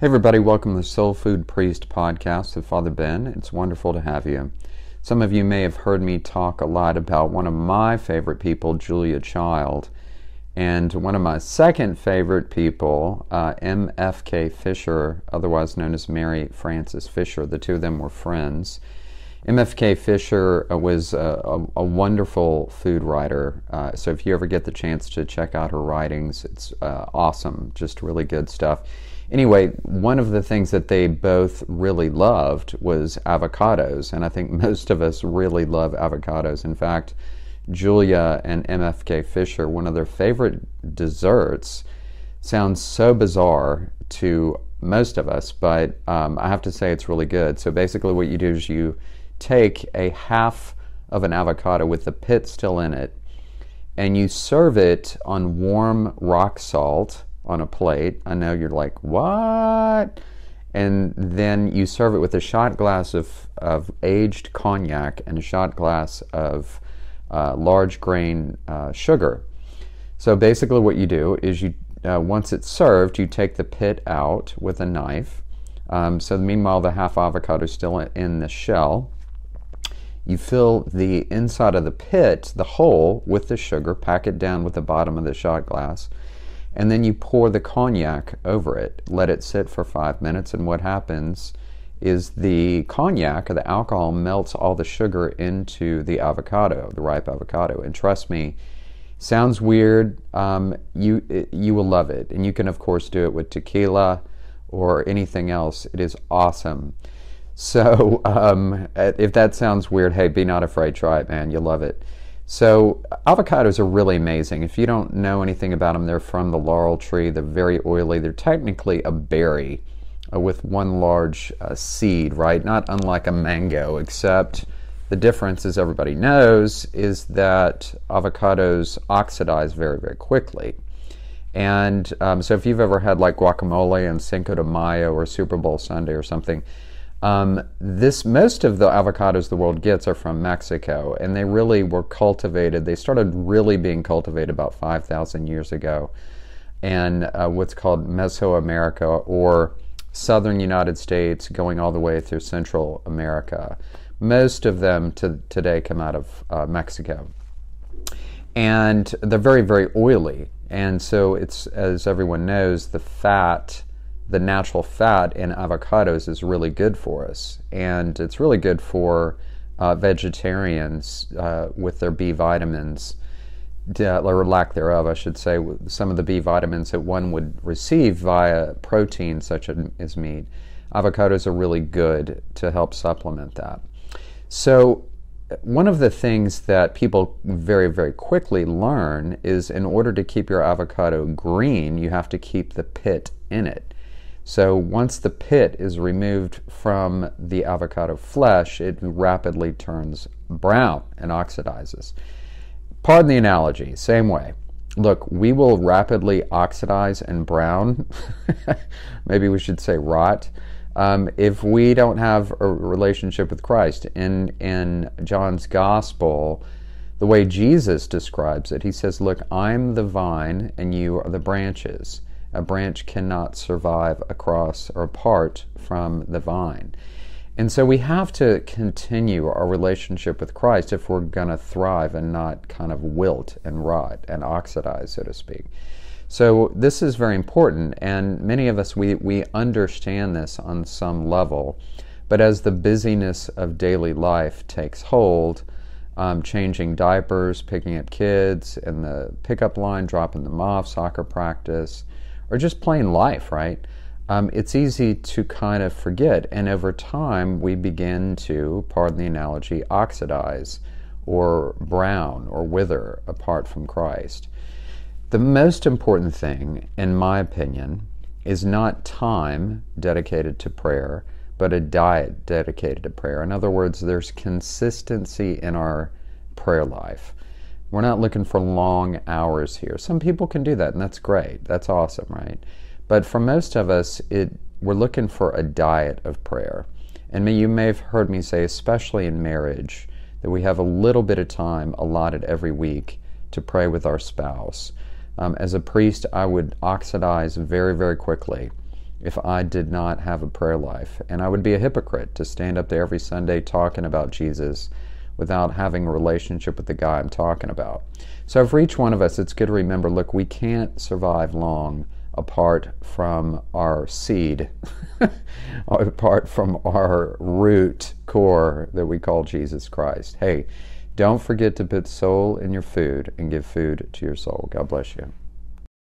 Hey everybody, welcome to the Soul Food Priest podcast with Father Ben. It's wonderful to have you. Some of you may have heard me talk a lot about one of my favorite people, Julia Child, and one of my second favorite people, MFK Fisher, otherwise known as Mary Frances Fisher. The two of them were friends. MFK Fisher was a wonderful food writer, so if you ever get the chance to check out her writings, it's awesome, just really good stuff. Anyway, one of the things that they both really loved was avocados, and I think most of us really love avocados. In fact, Julia and MFK Fisher, one of their favorite desserts, sounds so bizarre to most of us, but I have to say it's really good. So basically what you do is you take a half of an avocado with the pit still in it, and you serve it on warm rock salt on a plate. I know you're like, what? And then you serve it with a shot glass of aged cognac and a shot glass of large grain sugar. So basically what you do is you once it's served, you take the pit out with a knife. So meanwhile, the half avocado is still in the shell. You fill the inside of the pit, the hole, with the sugar, pack it down with the bottom of the shot glass, and then you pour the cognac over it. Let it sit for 5 minutes, and what happens is the cognac, or the alcohol, melts all the sugar into the avocado, the ripe avocado. And trust me, sounds weird, you will love it. And you can, of course, do it with tequila or anything else. It is awesome. So if that sounds weird, hey, be not afraid, try it, man. You'll love it. So avocados are really amazing. If you don't know anything about them, they're from the laurel tree. They're very oily. They're technically a berry with one large seed, right? Not unlike a mango, except the difference, as everybody knows, is that avocados oxidize very, very quickly. And so if you've ever had like guacamole and Cinco de Mayo or Super Bowl Sunday or something, most of the avocados the world gets are from Mexico, and they really were cultivated. They started really being cultivated about 5,000 years ago, and what's called Mesoamerica, or southern United States, going all the way through Central America. Most of them today come out of Mexico, and they're very, very oily. And so it's, as everyone knows, the natural fat in avocados is really good for us, and it's really good for vegetarians with their B vitamins, or lack thereof, I should say. Some of the B vitamins that one would receive via protein, such as meat, avocados are really good to help supplement that. So one of the things that people very, very quickly learn is, in order to keep your avocado green, you have to keep the pit in it. So once the pit is removed from the avocado flesh, it rapidly turns brown and oxidizes. Pardon the analogy, same way. Look, we will rapidly oxidize and brown, maybe we should say rot, if we don't have a relationship with Christ. In John's Gospel, the way Jesus describes it, he says, look, I'm the vine and you are the branches. A branch cannot survive across or apart from the vine. And so we have to continue our relationship with Christ if we're going to thrive and not kind of wilt and rot and oxidize, so to speak. So this is very important, and many of us, we understand this on some level, but as the busyness of daily life takes hold, changing diapers, picking up kids in the pickup line, dropping them off, soccer practice, or just plain life, right? It's easy to kind of forget, and over time we begin to, pardon the analogy, oxidize or brown or wither apart from Christ. The most important thing, in my opinion, is not time dedicated to prayer, but a diet dedicated to prayer. In other words, there's consistency in our prayer life. We're not looking for long hours here. Some people can do that, and that's great. That's awesome, right? But for most of us, we're looking for a diet of prayer. And you may have heard me say, especially in marriage, that we have a little bit of time allotted every week to pray with our spouse. As a priest, I would oxidize very, very quickly if I did not have a prayer life. And I would be a hypocrite to stand up there every Sunday talking about Jesus without having a relationship with the guy I'm talking about. So for each one of us, it's good to remember, look, we can't survive long apart from our seed, apart from our root core that we call Jesus Christ. Hey, don't forget to put soul in your food and give food to your soul. God bless you.